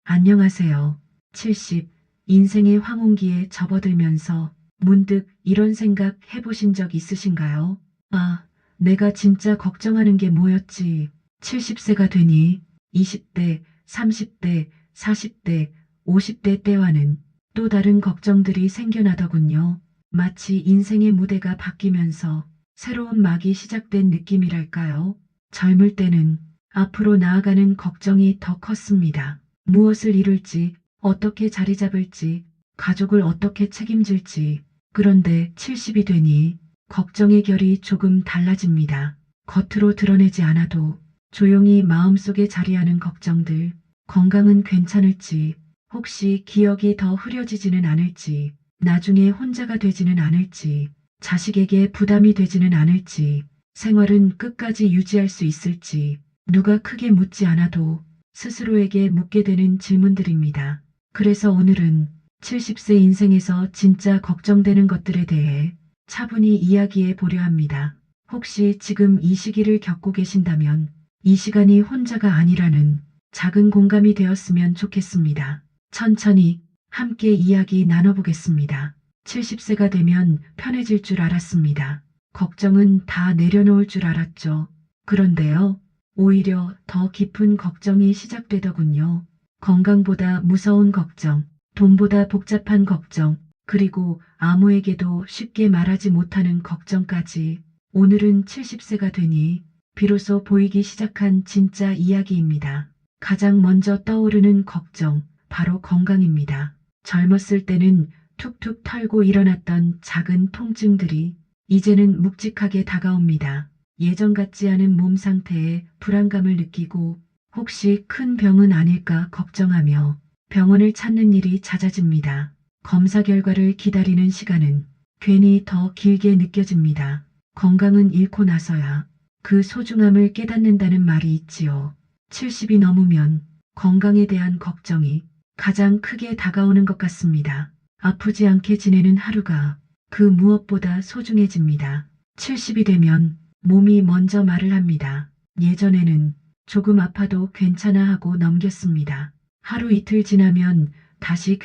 안녕하세요. 70. 인생의 황혼기에 접어들면서 문득 이런 생각 해보신 적 있으신가요? 아, 내가 진짜 걱정하는 게 뭐였지? 70세가 되니 20대, 30대, 40대, 50대 때와는 또 다른 걱정들이 생겨나더군요. 마치 인생의 무대가 바뀌면서 새로운 막이 시작된 느낌이랄까요? 젊을 때는 앞으로 나아가는 걱정이 더 컸습니다. 무엇을 이룰지, 어떻게 자리 잡을지, 가족을 어떻게 책임질지. 그런데 70이 되니 걱정의 결이 조금 달라집니다. 겉으로 드러내지 않아도 조용히 마음속에 자리하는 걱정들, 건강은 괜찮을지, 혹시 기억이 더 흐려지지는 않을지, 나중에 혼자가 되지는 않을지, 자식에게 부담이 되지는 않을지, 생활은 끝까지 유지할 수 있을지, 누가 크게 묻지 않아도 스스로에게 묻게 되는 질문들입니다. 그래서 오늘은 70세 인생에서 진짜 걱정되는 것들에 대해 차분히 이야기해 보려 합니다. 혹시 지금 이 시기를 겪고 계신다면 이 시간이 혼자가 아니라는 작은 공감이 되었으면 좋겠습니다. 천천히 함께 이야기 나눠보겠습니다. 70세가 되면 편해질 줄 알았습니다. 걱정은 다 내려놓을 줄 알았죠. 그런데요, 오히려 더 깊은 걱정이 시작되더군요. 건강보다 무서운 걱정, 돈보다 복잡한 걱정, 그리고 아무에게도 쉽게 말하지 못하는 걱정까지. 오늘은 70세가 되니 비로소 보이기 시작한 진짜 이야기입니다. 가장 먼저 떠오르는 걱정, 바로 건강입니다. 젊었을 때는 툭툭 털고 일어났던 작은 통증들이 이제는 묵직하게 다가옵니다. 예전 같지 않은 몸 상태에 불안감을 느끼고 혹시 큰 병은 아닐까 걱정하며 병원을 찾는 일이 잦아집니다. 검사 결과를 기다리는 시간은 괜히 더 길게 느껴집니다. 건강은 잃고 나서야 그 소중함을 깨닫는다는 말이 있지요. 70이 넘으면 건강에 대한 걱정이 가장 크게 다가오는 것 같습니다. 아프지 않게 지내는 하루가 그 무엇보다 소중해집니다. 70이 되면 몸이 먼저 말을 합니다. 예전에는 조금 아파도 괜찮아 하고 넘겼습니다. 하루 이틀 지나면 다시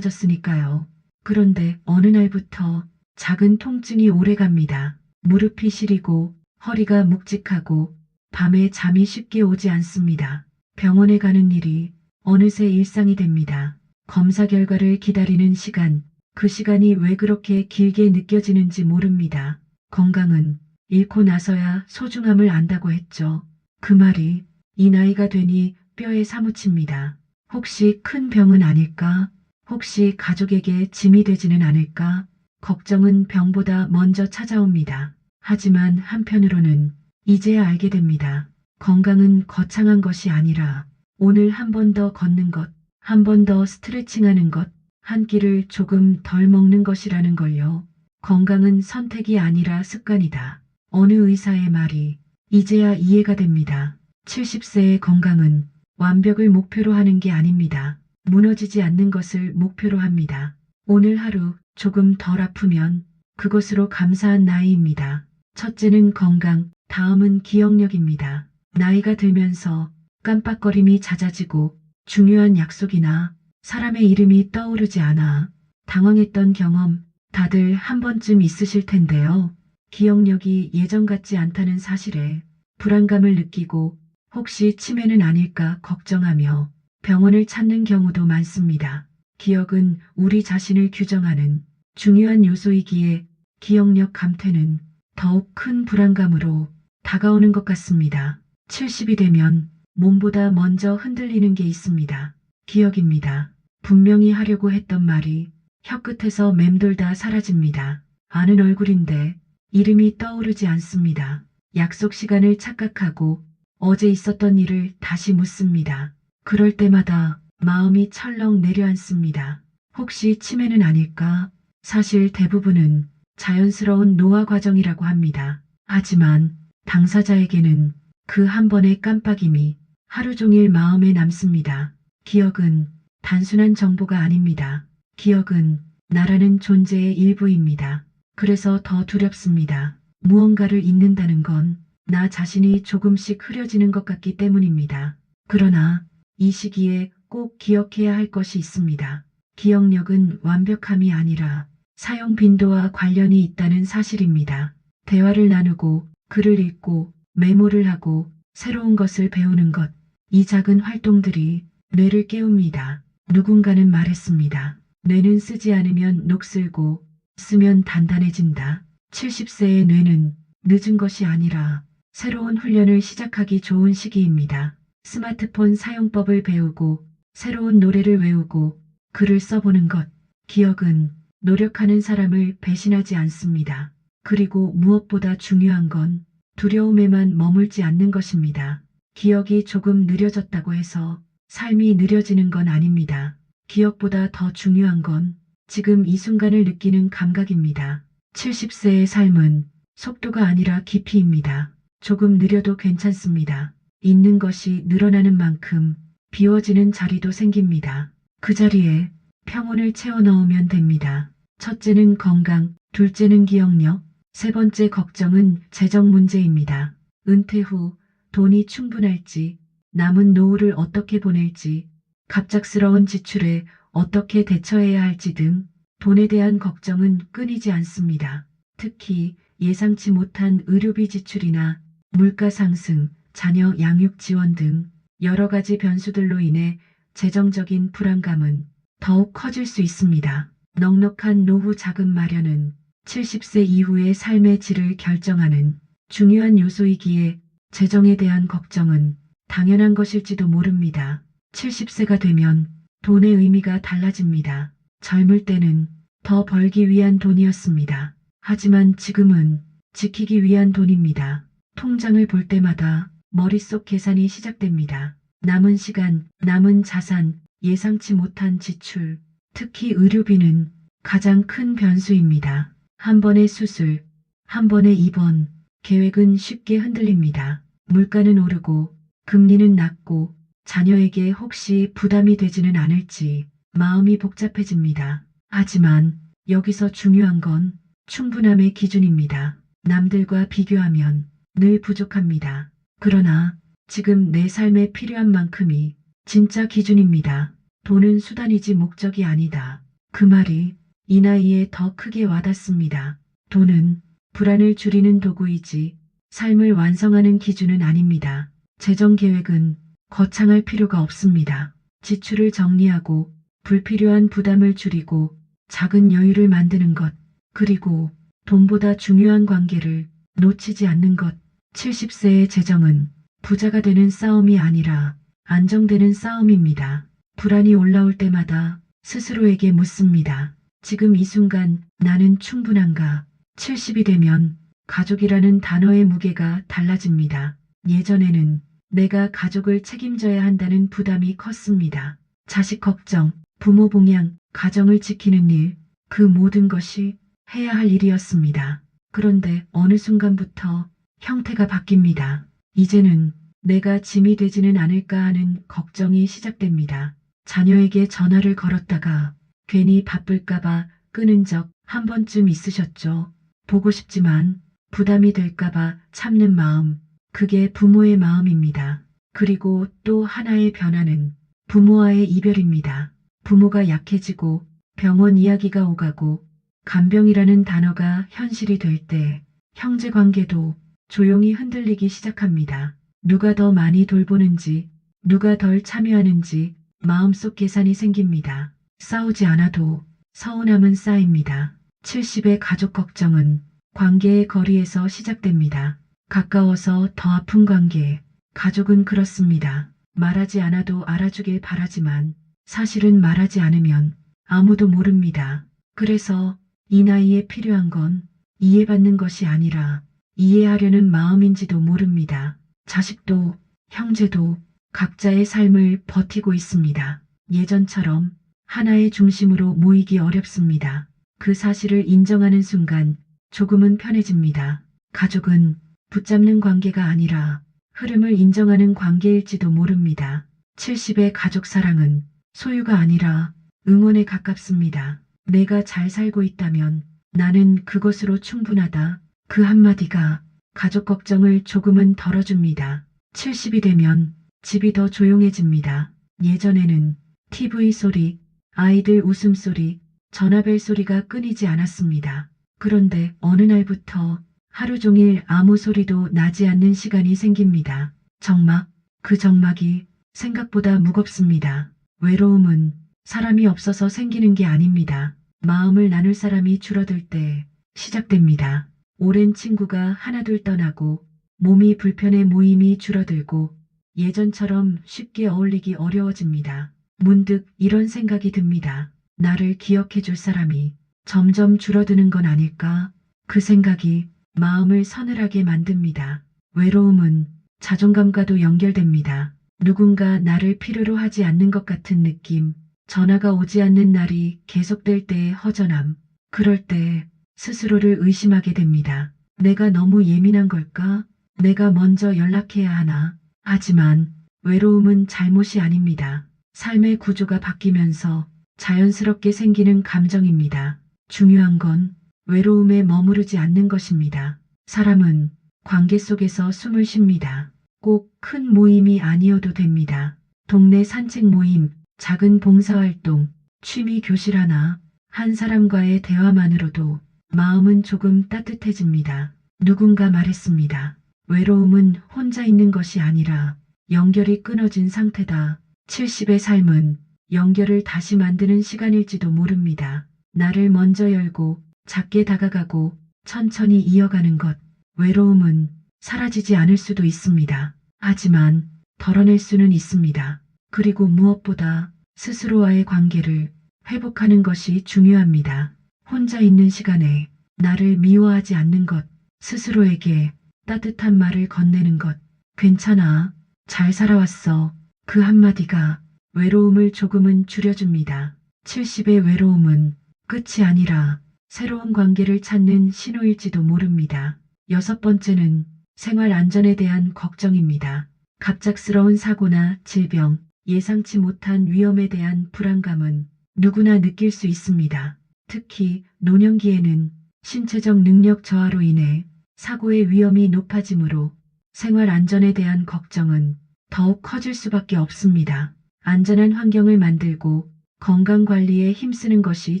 괜찮아졌으니까요. 그런데 어느 날부터 작은 통증이 오래갑니다. 무릎이 시리고 허리가 묵직하고 밤에 잠이 쉽게 오지 않습니다. 병원에 가는 일이 어느새 일상이 됩니다. 검사 결과를 기다리는 시간, 그 시간이 왜 그렇게 길게 느껴지는지 모릅니다. 건강은 잃고 나서야 소중함을 안다고 했죠. 그 말이 이 나이가 되니 뼈에 사무칩니다. 혹시 큰 병은 아닐까? 혹시 가족에게 짐이 되지는 않을까? 걱정은 병보다 먼저 찾아옵니다. 하지만 한편으로는 이제야 알게 됩니다. 건강은 거창한 것이 아니라 오늘 한 번 더 걷는 것, 한 번 더 스트레칭하는 것, 한 끼를 조금 덜 먹는 것이라는 걸요. 건강은 선택이 아니라 습관이다. 어느 의사의 말이 이제야 이해가 됩니다. 70세의 건강은 완벽을 목표로 하는 게 아닙니다. 무너지지 않는 것을 목표로 합니다. 오늘 하루 조금 덜 아프면 그것으로 감사한 나이입니다. 첫째는 건강, 다음은 기억력입니다. 나이가 들면서 깜빡거림이 잦아지고 중요한 약속이나 사람의 이름이 떠오르지 않아 당황했던 경험 다들 한 번쯤 있으실 텐데요. 기억력이 예전 같지 않다는 사실에 불안감을 느끼고 혹시 치매는 아닐까 걱정하며 병원을 찾는 경우도 많습니다. 기억은 우리 자신을 규정하는 중요한 요소이기에 기억력 감퇴는 더욱 큰 불안감으로 다가오는 것 같습니다. 70이 되면 몸보다 먼저 흔들리는 게 있습니다. 기억입니다. 분명히 하려고 했던 말이 혀끝에서 맴돌다 사라집니다. 아는 얼굴인데 이름이 떠오르지 않습니다. 약속 시간을 착각하고 어제 있었던 일을 다시 묻습니다. 그럴 때마다 마음이 철렁 내려앉습니다. 혹시 치매는 아닐까? 사실 대부분은 자연스러운 노화 과정이라고 합니다. 하지만 당사자에게는 그 한 번의 깜빡임이 하루 종일 마음에 남습니다. 기억은 단순한 정보가 아닙니다. 기억은 나라는 존재의 일부입니다. 그래서 더 두렵습니다. 무언가를 잊는다는 건 나 자신이 조금씩 흐려지는 것 같기 때문입니다. 그러나 이 시기에 꼭 기억해야 할 것이 있습니다. 기억력은 완벽함이 아니라 사용 빈도와 관련이 있다는 사실입니다. 대화를 나누고 글을 읽고 메모를 하고 새로운 것을 배우는 것, 이 작은 활동들이 뇌를 깨웁니다. 누군가는 말했습니다. 뇌는 쓰지 않으면 녹슬고 쓰면 단단해진다. 70세의 뇌는 늦은 것이 아니라 새로운 훈련을 시작하기 좋은 시기입니다. 스마트폰 사용법을 배우고 새로운 노래를 외우고 글을 써보는 것. 기억은 노력하는 사람을 배신하지 않습니다. 그리고 무엇보다 중요한 건 두려움에만 머물지 않는 것입니다. 기억이 조금 느려졌다고 해서 삶이 느려지는 건 아닙니다. 기억보다 더 중요한 건 지금 이 순간을 느끼는 감각입니다. 70세의 삶은 속도가 아니라 깊이입니다. 조금 느려도 괜찮습니다. 있는 것이 늘어나는 만큼 비워지는 자리도 생깁니다. 그 자리에 평온을 채워 넣으면 됩니다. 첫째는 건강, 둘째는 기억력, 세 번째 걱정은 재정 문제입니다. 은퇴 후 돈이 충분할지, 남은 노후를 어떻게 보낼지, 갑작스러운 지출에 어떻게 대처해야 할지 등 돈에 대한 걱정은 끊이지 않습니다. 특히 예상치 못한 의료비 지출이나 물가 상승, 자녀 양육 지원 등 여러 가지 변수들로 인해 재정적인 불안감은 더욱 커질 수 있습니다. 넉넉한 노후 자금 마련은 70세 이후의 삶의 질을 결정하는 중요한 요소이기에 재정에 대한 걱정은 당연한 것일지도 모릅니다. 70세가 되면 돈의 의미가 달라집니다. 젊을 때는 더 벌기 위한 돈이었습니다. 하지만 지금은 지키기 위한 돈입니다. 통장을 볼 때마다 머릿속 계산이 시작됩니다. 남은 시간, 남은 자산, 예상치 못한 지출, 특히 의료비는 가장 큰 변수입니다. 한 번의 수술, 한 번의 입원, 계획은 쉽게 흔들립니다. 물가는 오르고 금리는 낮고 자녀에게 혹시 부담이 되지는 않을지 마음이 복잡해집니다. 하지만 여기서 중요한 건 충분함의 기준입니다. 남들과 비교하면 늘 부족합니다. 그러나 지금 내 삶에 필요한 만큼이 진짜 기준입니다. 돈은 수단이지 목적이 아니다. 그 말이 이 나이에 더 크게 와닿습니다. 돈은 불안을 줄이는 도구이지 삶을 완성하는 기준은 아닙니다. 재정 계획은 거창할 필요가 없습니다. 지출을 정리하고 불필요한 부담을 줄이고 작은 여유를 만드는 것, 그리고 돈보다 중요한 관계를 놓치지 않는 것. 70세의 재정은 부자가 되는 싸움이 아니라 안정되는 싸움입니다. 불안이 올라올 때마다 스스로에게 묻습니다. 지금 이 순간 나는 충분한가? 70이 되면 가족이라는 단어의 무게가 달라집니다. 예전에는 내가 가족을 책임져야 한다는 부담이 컸습니다. 자식 걱정, 부모 봉양, 가정을 지키는 일, 그 모든 것이 해야 할 일이었습니다. 그런데 어느 순간부터 형태가 바뀝니다. 이제는 내가 짐이 되지는 않을까 하는 걱정이 시작됩니다. 자녀에게 전화를 걸었다가 괜히 바쁠까봐 끊은 적 한 번쯤 있으셨죠? 보고 싶지만 부담이 될까봐 참는 마음, 그게 부모의 마음입니다. 그리고 또 하나의 변화는 부모와의 이별입니다. 부모가 약해지고 병원 이야기가 오가고 간병이라는 단어가 현실이 될 때 형제 관계도 조용히 흔들리기 시작합니다. 누가 더 많이 돌보는지, 누가 덜 참여하는지 마음속 계산이 생깁니다. 싸우지 않아도 서운함은 쌓입니다. 70의 가족 걱정은 관계의 거리에서 시작됩니다. 가까워서 더 아픈 관계. 가족은 그렇습니다. 말하지 않아도 알아주길 바라지만 사실은 말하지 않으면 아무도 모릅니다. 그래서 이 나이에 필요한 건 이해받는 것이 아니라 이해하려는 마음인지도 모릅니다. 자식도 형제도 각자의 삶을 버티고 있습니다. 예전처럼 하나의 중심으로 모이기 어렵습니다. 그 사실을 인정하는 순간 조금은 편해집니다. 가족은 붙잡는 관계가 아니라 흐름을 인정하는 관계일지도 모릅니다. 70의 가족 사랑은 소유가 아니라 응원에 가깝습니다. 내가 잘 살고 있다면 나는 그것으로 충분하다. 그 한마디가 가족 걱정을 조금은 덜어줍니다. 70이 되면 집이 더 조용해집니다. 예전에는 TV 소리, 아이들 웃음소리, 전화벨 소리가 끊이지 않았습니다. 그런데 어느 날부터 하루 종일 아무 소리도 나지 않는 시간이 생깁니다. 적막, 그 적막이 생각보다 무겁습니다. 외로움은 사람이 없어서 생기는 게 아닙니다. 마음을 나눌 사람이 줄어들 때 시작됩니다. 오랜 친구가 하나둘 떠나고 몸이 불편해 모임이 줄어들고 예전처럼 쉽게 어울리기 어려워집니다. 문득 이런 생각이 듭니다. 나를 기억해 줄 사람이 점점 줄어드는 건 아닐까? 그 생각이 마음을 서늘하게 만듭니다. 외로움은 자존감과도 연결됩니다. 누군가 나를 필요로 하지 않는 것 같은 느낌, 전화가 오지 않는 날이 계속될 때의 허전함, 그럴 때 스스로를 의심하게 됩니다. 내가 너무 예민한 걸까? 내가 먼저 연락해야 하나? 하지만 외로움은 잘못이 아닙니다. 삶의 구조가 바뀌면서 자연스럽게 생기는 감정입니다. 중요한 건 외로움에 머무르지 않는 것입니다. 사람은 관계 속에서 숨을 쉽니다. 꼭 큰 모임이 아니어도 됩니다. 동네 산책 모임, 작은 봉사활동, 취미 교실 하나, 한 사람과의 대화만으로도 마음은 조금 따뜻해집니다. 누군가 말했습니다. 외로움은 혼자 있는 것이 아니라 연결이 끊어진 상태다. 70의 삶은 연결을 다시 만드는 시간일지도 모릅니다. 나를 먼저 열고 작게 다가가고 천천히 이어가는 것. 외로움은 사라지지 않을 수도 있습니다. 하지만 덜어낼 수는 있습니다. 그리고 무엇보다 스스로와의 관계를 회복하는 것이 중요합니다. 혼자 있는 시간에 나를 미워하지 않는 것, 스스로에게 따뜻한 말을 건네는 것, 괜찮아, 잘 살아왔어. 그 한마디가 외로움을 조금은 줄여줍니다. 70의 외로움은 끝이 아니라 새로운 관계를 찾는 신호일지도 모릅니다. 여섯 번째는 생활 안전에 대한 걱정입니다. 갑작스러운 사고나 질병, 예상치 못한 위험에 대한 불안감은 누구나 느낄 수 있습니다. 특히 노년기에는 신체적 능력 저하로 인해 사고의 위험이 높아지므로 생활 안전에 대한 걱정은 더욱 커질 수밖에 없습니다. 안전한 환경을 만들고 건강 관리에 힘쓰는 것이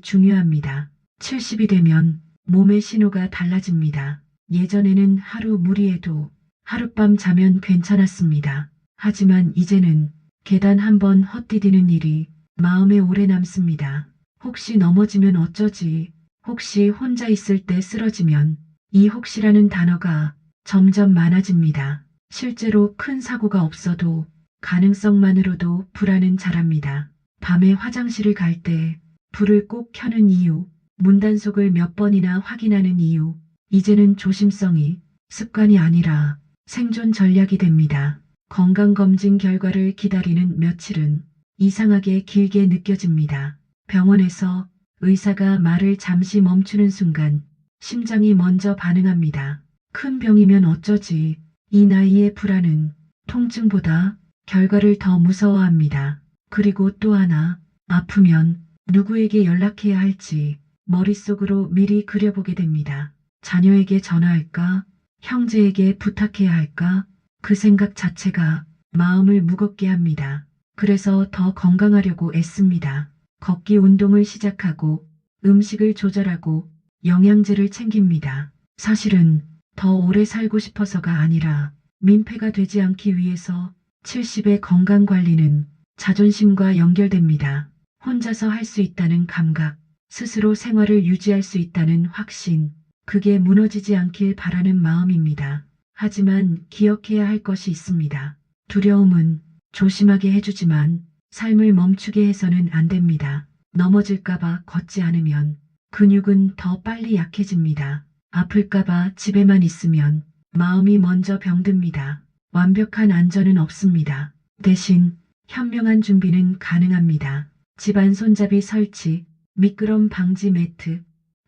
중요합니다. 70이 되면 몸의 신호가 달라집니다. 예전에는 하루 무리해도 하룻밤 자면 괜찮았습니다. 하지만 이제는 계단 한 번 헛디디는 일이 마음에 오래 남습니다. 혹시 넘어지면 어쩌지? 혹시 혼자 있을 때 쓰러지면? 이 혹시라는 단어가 점점 많아집니다. 실제로 큰 사고가 없어도 가능성만으로도 불안은 자랍니다. 밤에 화장실을 갈 때 불을 꼭 켜는 이유, 문단속을 몇 번이나 확인하는 이유, 이제는 조심성이 습관이 아니라 생존 전략이 됩니다. 건강검진 결과를 기다리는 며칠은 이상하게 길게 느껴집니다. 병원에서 의사가 말을 잠시 멈추는 순간 심장이 먼저 반응합니다. 큰 병이면 어쩌지? 이 나이의 불안은 통증보다 결과를 더 무서워합니다. 그리고 또 하나, 아프면 누구에게 연락해야 할지 머릿속으로 미리 그려보게 됩니다. 자녀에게 전화할까? 형제에게 부탁해야 할까? 그 생각 자체가 마음을 무겁게 합니다. 그래서 더 건강하려고 애씁니다. 걷기 운동을 시작하고 음식을 조절하고 영양제를 챙깁니다. 사실은 더 오래 살고 싶어서가 아니라 민폐가 되지 않기 위해서 70의 건강 관리는 자존심과 연결됩니다. 혼자서 할 수 있다는 감각, 스스로 생활을 유지할 수 있다는 확신, 그게 무너지지 않길 바라는 마음입니다. 하지만 기억해야 할 것이 있습니다. 두려움은 조심하게 해주지만 삶을 멈추게 해서는 안 됩니다. 넘어질까봐 걷지 않으면 근육은 더 빨리 약해집니다. 아플까봐 집에만 있으면 마음이 먼저 병듭니다. 완벽한 안전은 없습니다. 대신 현명한 준비는 가능합니다. 집안 손잡이 설치, 미끄럼 방지 매트,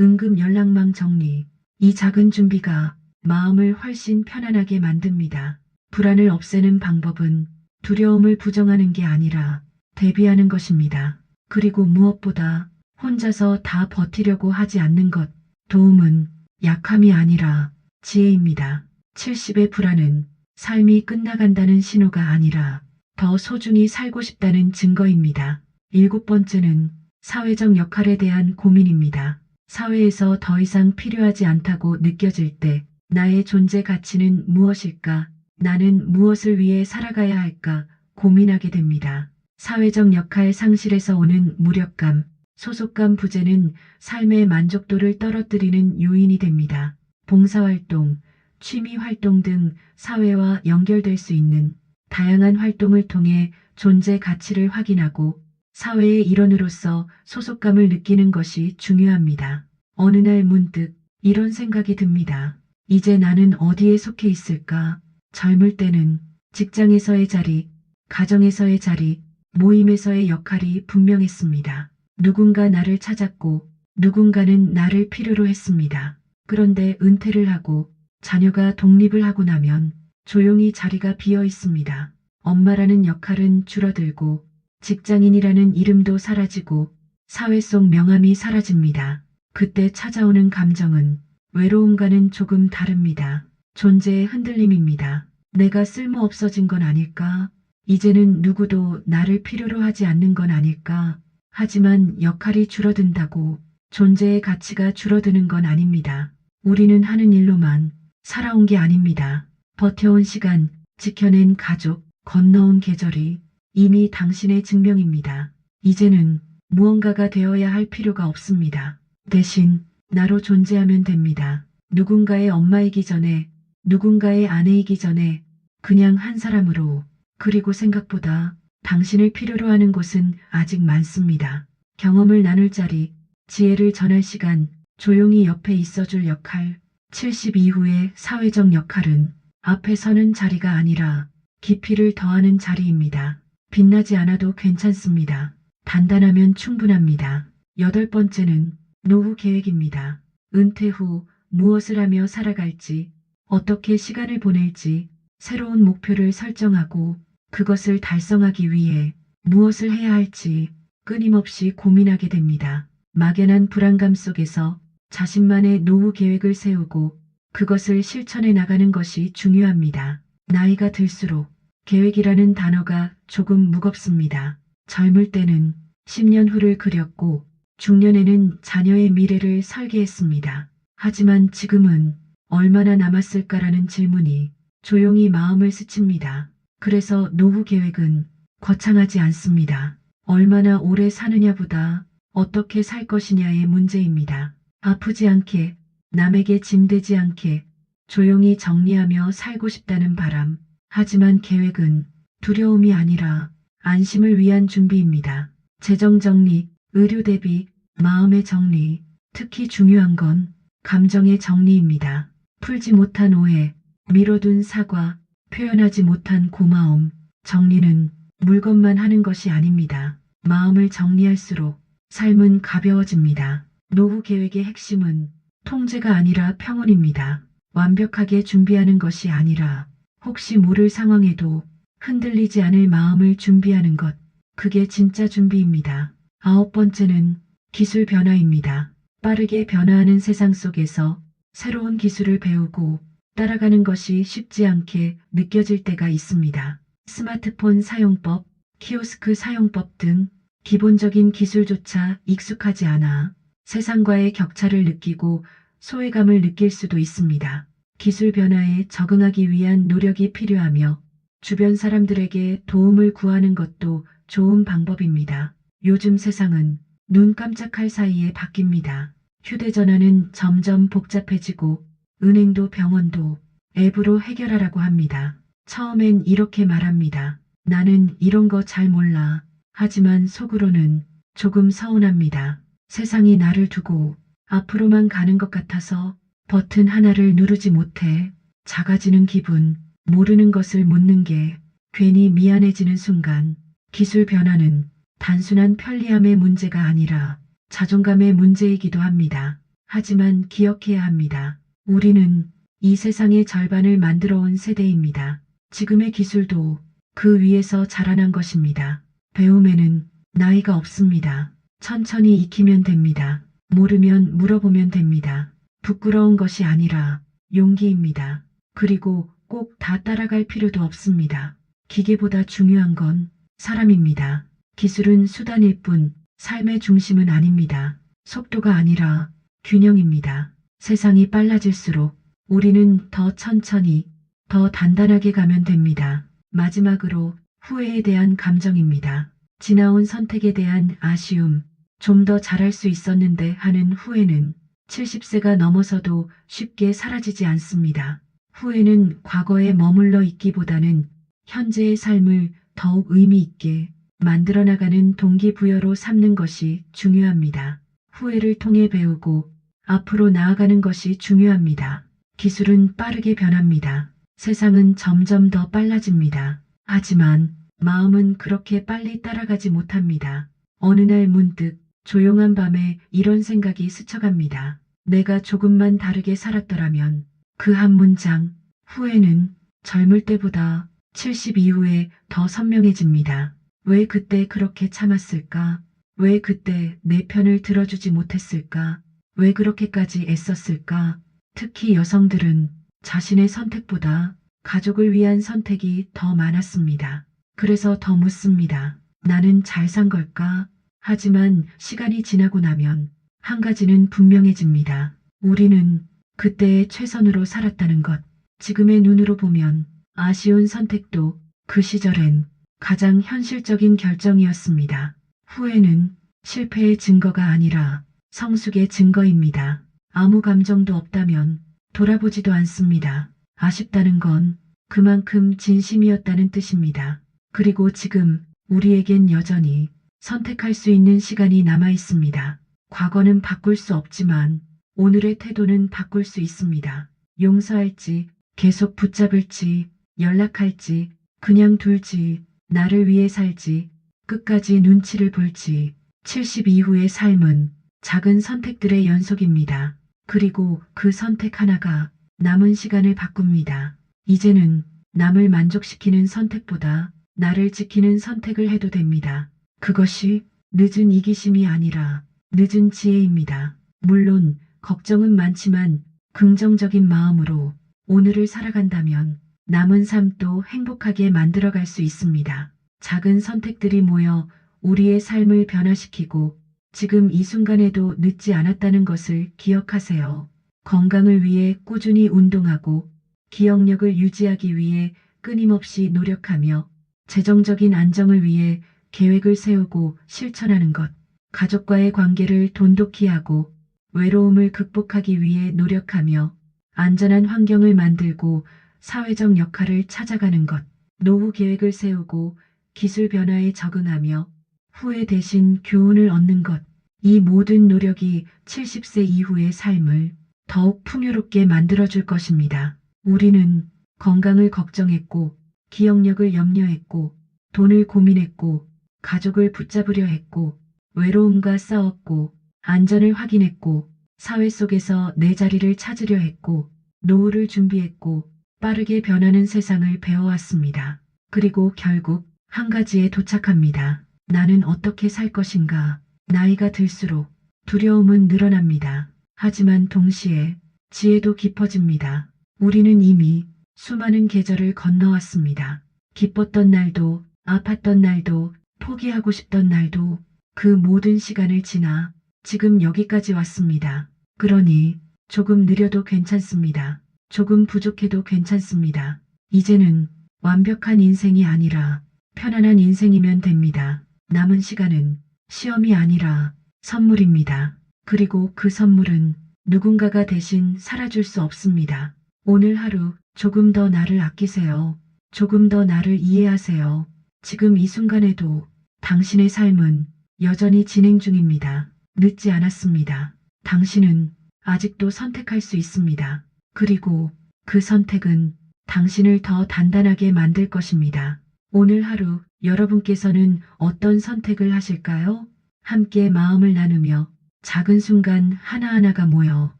응급 연락망 정리. 이 작은 준비가 마음을 훨씬 편안하게 만듭니다. 불안을 없애는 방법은 두려움을 부정하는 게 아니라 대비하는 것입니다. 그리고 무엇보다 혼자서 다 버티려고 하지 않는 것. 도움은 약함이 아니라 지혜입니다. 70의 불안은 삶이 끝나간다는 신호가 아니라 더 소중히 살고 싶다는 증거입니다. 일곱 번째는 사회적 역할에 대한 고민입니다. 사회에서 더 이상 필요하지 않다고 느껴질 때 나의 존재 가치는 무엇일까? 나는 무엇을 위해 살아가야 할까? 고민하게 됩니다. 사회적 역할 상실에서 오는 무력감, 소속감 부재는 삶의 만족도를 떨어뜨리는 요인이 됩니다. 봉사활동, 취미활동 등 사회와 연결될 수 있는 다양한 활동을 통해 존재 가치를 확인하고 사회의 일원으로서 소속감을 느끼는 것이 중요합니다. 어느 날 문득 이런 생각이 듭니다. 이제 나는 어디에 속해 있을까? 젊을 때는 직장에서의 자리, 가정에서의 자리, 모임에서의 역할이 분명했습니다. 누군가 나를 찾았고 누군가는 나를 필요로 했습니다. 그런데 은퇴를 하고 자녀가 독립을 하고 나면 조용히 자리가 비어 있습니다. 엄마라는 역할은 줄어들고 직장인이라는 이름도 사라지고 사회 속 명함이 사라집니다. 그때 찾아오는 감정은 외로움과는 조금 다릅니다. 존재의 흔들림입니다. 내가 쓸모 없어진 건 아닐까? 이제는 누구도 나를 필요로 하지 않는 건 아닐까? 하지만 역할이 줄어든다고 존재의 가치가 줄어드는 건 아닙니다. 우리는 하는 일로만 살아온 게 아닙니다. 버텨온 시간, 지켜낸 가족, 건너온 계절이 이미 당신의 증명입니다. 이제는 무언가가 되어야 할 필요가 없습니다. 대신 나로 존재하면 됩니다. 누군가의 엄마이기 전에, 누군가의 아내이기 전에 그냥 한 사람으로. 그리고 생각보다 당신을 필요로 하는 곳은 아직 많습니다. 경험을 나눌 자리, 지혜를 전할 시간, 조용히 옆에 있어줄 역할. 70 이후의 사회적 역할은 앞에 서는 자리가 아니라 깊이를 더하는 자리입니다. 빛나지 않아도 괜찮습니다. 단단하면 충분합니다. 여덟 번째는 노후 계획입니다. 은퇴 후 무엇을 하며 살아갈지, 어떻게 시간을 보낼지, 새로운 목표를 설정하고 그것을 달성하기 위해 무엇을 해야 할지 끊임없이 고민하게 됩니다. 막연한 불안감 속에서 자신만의 노후 계획을 세우고 그것을 실천해 나가는 것이 중요합니다. 나이가 들수록 계획이라는 단어가 조금 무겁습니다. 젊을 때는 10년 후를 그렸고 중년에는 자녀의 미래를 설계했습니다. 하지만 지금은 얼마나 남았을까라는 질문이 조용히 마음을 스칩니다. 그래서 노후 계획은 거창하지 않습니다. 얼마나 오래 사느냐보다 어떻게 살 것이냐의 문제입니다. 아프지 않게, 남에게 짐되지 않게 조용히 정리하며 살고 싶다는 바람. 하지만 계획은 두려움이 아니라 안심을 위한 준비입니다. 재정 정리, 의료 대비, 마음의 정리, 특히 중요한 건 감정의 정리입니다. 풀지 못한 오해, 미뤄둔 사과, 표현하지 못한 고마움. 정리는 물건만 하는 것이 아닙니다. 마음을 정리할수록 삶은 가벼워집니다. 노후 계획의 핵심은 통제가 아니라 평온입니다. 완벽하게 준비하는 것이 아니라 혹시 모를 상황에도 흔들리지 않을 마음을 준비하는 것. 그게 진짜 준비입니다. 아홉 번째는 기술 변화입니다. 빠르게 변화하는 세상 속에서 새로운 기술을 배우고 따라가는 것이 쉽지 않게 느껴질 때가 있습니다. 스마트폰 사용법, 키오스크 사용법 등 기본적인 기술조차 익숙하지 않아 세상과의 격차를 느끼고 소외감을 느낄 수도 있습니다. 기술 변화에 적응하기 위한 노력이 필요하며 주변 사람들에게 도움을 구하는 것도 좋은 방법입니다. 요즘 세상은 눈 깜짝할 사이에 바뀝니다. 휴대전화는 점점 복잡해지고 은행도 병원도 앱으로 해결하라고 합니다. 처음엔 이렇게 말합니다. 나는 이런 거 잘 몰라. 하지만 속으로는 조금 서운합니다. 세상이 나를 두고 앞으로만 가는 것 같아서 버튼 하나를 누르지 못해 작아지는 기분, 모르는 것을 묻는 게 괜히 미안해지는 순간. 기술 변화는 단순한 편리함의 문제가 아니라 자존감의 문제이기도 합니다. 하지만 기억해야 합니다. 우리는 이 세상의 절반을 만들어 온 세대입니다. 지금의 기술도 그 위에서 자라난 것입니다. 배움에는 나이가 없습니다. 천천히 익히면 됩니다. 모르면 물어보면 됩니다. 부끄러운 것이 아니라 용기입니다. 그리고 꼭 다 따라갈 필요도 없습니다. 기계보다 중요한 건 사람입니다. 기술은 수단일 뿐 삶의 중심은 아닙니다. 속도가 아니라 균형입니다. 세상이 빨라질수록 우리는 더 천천히, 더 단단하게 가면 됩니다. 마지막으로 후회에 대한 감정입니다. 지나온 선택에 대한 아쉬움, 좀 더 잘할 수 있었는데 하는 후회는 70세가 넘어서도 쉽게 사라지지 않습니다. 후회는 과거에 머물러 있기보다는 현재의 삶을 더욱 의미 있게 만들어 나가는 동기부여로 삼는 것이 중요합니다. 후회를 통해 배우고 앞으로 나아가는 것이 중요합니다. 기술은 빠르게 변합니다. 세상은 점점 더 빨라집니다. 하지만 마음은 그렇게 빨리 따라가지 못합니다. 어느 날 문득 조용한 밤에 이런 생각이 스쳐갑니다. 내가 조금만 다르게 살았더라면. 그 한 문장, 후회는 젊을 때보다 70 이후에 더 선명해집니다. 왜 그때 그렇게 참았을까? 왜 그때 내 편을 들어주지 못했을까? 왜 그렇게까지 애썼을까? 특히 여성들은 자신의 선택보다 가족을 위한 선택이 더 많았습니다. 그래서 더 묻습니다. 나는 잘 산 걸까? 하지만 시간이 지나고 나면 한 가지는 분명해집니다. 우리는 그때의 최선으로 살았다는 것. 지금의 눈으로 보면 아쉬운 선택도 그 시절엔 가장 현실적인 결정이었습니다. 후회는 실패의 증거가 아니라 성숙의 증거입니다. 아무 감정도 없다면 돌아보지도 않습니다. 아쉽다는 건 그만큼 진심이었다는 뜻입니다. 그리고 지금 우리에겐 여전히 선택할 수 있는 시간이 남아 있습니다. 과거는 바꿀 수 없지만 오늘의 태도는 바꿀 수 있습니다. 용서할지, 계속 붙잡을지, 연락할지, 그냥 둘지, 나를 위해 살지, 끝까지 눈치를 볼지. 70 이후의 삶은 작은 선택들의 연속입니다. 그리고 그 선택 하나가 남은 시간을 바꿉니다. 이제는 남을 만족시키는 선택보다 나를 지키는 선택을 해도 됩니다. 그것이 늦은 이기심이 아니라 늦은 지혜입니다. 물론 걱정은 많지만 긍정적인 마음으로 오늘을 살아간다면 남은 삶도 행복하게 만들어갈 수 있습니다. 작은 선택들이 모여 우리의 삶을 변화시키고 지금 이 순간에도 늦지 않았다는 것을 기억하세요. 건강을 위해 꾸준히 운동하고 기억력을 유지하기 위해 끊임없이 노력하며 재정적인 안정을 위해 계획을 세우고 실천하는 것, 가족과의 관계를 돈독히 하고 외로움을 극복하기 위해 노력하며 안전한 환경을 만들고 사회적 역할을 찾아가는 것, 노후 계획을 세우고 기술 변화에 적응하며 후회 대신 교훈을 얻는 것, 이 모든 노력이 70세 이후의 삶을 더욱 풍요롭게 만들어줄 것입니다. 우리는 건강을 걱정했고, 기억력을 염려했고, 돈을 고민했고, 가족을 붙잡으려 했고, 외로움과 싸웠고, 안전을 확인했고, 사회 속에서 내 자리를 찾으려 했고, 노후를 준비했고, 빠르게 변하는 세상을 배워왔습니다. 그리고 결국 한 가지에 도착합니다. 나는 어떻게 살 것인가? 나이가 들수록 두려움은 늘어납니다. 하지만 동시에 지혜도 깊어집니다. 우리는 이미 수많은 계절을 건너왔습니다. 기뻤던 날도, 아팠던 날도, 포기하고 싶던 날도 그 모든 시간을 지나 지금 여기까지 왔습니다. 그러니 조금 느려도 괜찮습니다. 조금 부족해도 괜찮습니다. 이제는 완벽한 인생이 아니라 편안한 인생이면 됩니다. 남은 시간은 시험이 아니라 선물입니다. 그리고 그 선물은 누군가가 대신 살아줄 수 없습니다. 오늘 하루 조금 더 나를 아끼세요. 조금 더 나를 이해하세요. 지금 이 순간에도 당신의 삶은 여전히 진행 중입니다. 늦지 않았습니다. 당신은 아직도 선택할 수 있습니다. 그리고 그 선택은 당신을 더 단단하게 만들 것입니다. 오늘 하루 여러분께서는 어떤 선택을 하실까요? 함께 마음을 나누며 작은 순간 하나하나가 모여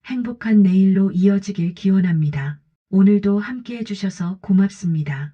행복한 내일로 이어지길 기원합니다. 오늘도 함께 해주셔서 고맙습니다.